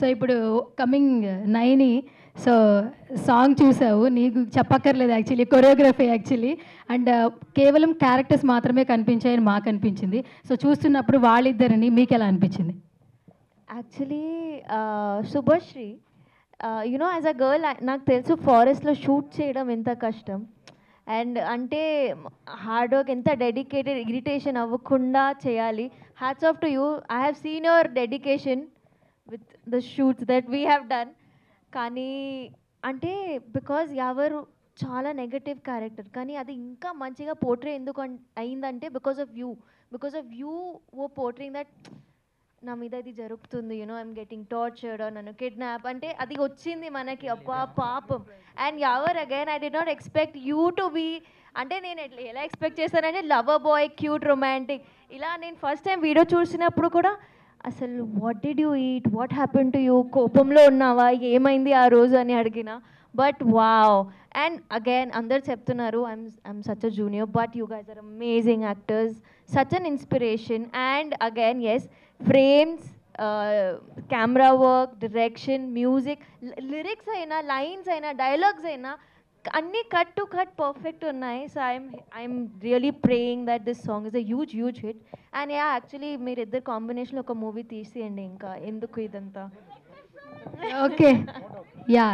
So ఇప్పుడు coming Naini, so song చూసావు, నీకు చెప్పక్కర్లేదు యాక్చువల్లీ, కొరియోగ్రఫీ యాక్చువల్లీ. అండ్ కేవలం క్యారెక్టర్స్ మాత్రమే కనిపించాయని మాకు అనిపించింది. సో చూస్తున్నప్పుడు వాళ్ళిద్దరిని మీకు ఎలా అనిపించింది? Actually Subhashree, you know as a girl నాకు తెలుసు ఫారెస్ట్లో షూట్ చేయడం ఎంత కష్టం. అండ్ అంటే హార్డ్ వర్క్, ఎంత డెడికేటెడ్, ఇరిటేషన్ అవ్వకుండా చేయాలి. Hats off to you. I have seen your dedication with the shoots that we have done. కానీ అంటే బికాజ్ ఎవరు చాలా నెగటివ్ క్యారెక్టర్, కానీ అది ఇంకా మంచిగా పోర్ట్రే ఎందుకు అయిందంటే because of you oh portraying that నా మీద ఇది జరుగుతుంది, యూనో ఐఎమ్ గెటింగ్ టార్చర్డ్, నన్ను కిడ్నాప్ అంటే అది వచ్చింది మనకి, అబ్బా పాపం. And ever again I did not expect you to be, అంటే నేను ఎలా ఎక్స్పెక్ట్ చేశానంటే లవర్ బాయ్, క్యూట్, రొమాంటిక్. ఇలా నేను ఫస్ట్ టైం వీడియో చూసినప్పుడు కూడా అసలు what did you eat, what happen to you, కోపంలో ఉన్నావా, ఏమైంది ఆ రోజు అని అడిగిన. But wow. అండ్ అగైన్ అందరు చెప్తున్నారు I'm such a junior, but you guys are amazing actors, such an inspiration. And again yes, frames, camera work, direction, music, lyrics అయినా, లైన్స్ అయినా, డైలాగ్స్ అయినా అన్నీ కట్ టు కట్ పర్ఫెక్ట్ ఉన్నాయి. So I'm really praying that this song is a huge hit. And yeah, actually మీరు ఇద్దరు కాంబినేషన్లో ఒక movie తీసేయండి, ఇంకా ఎందుకు ఇదంతా. Okay, yeah.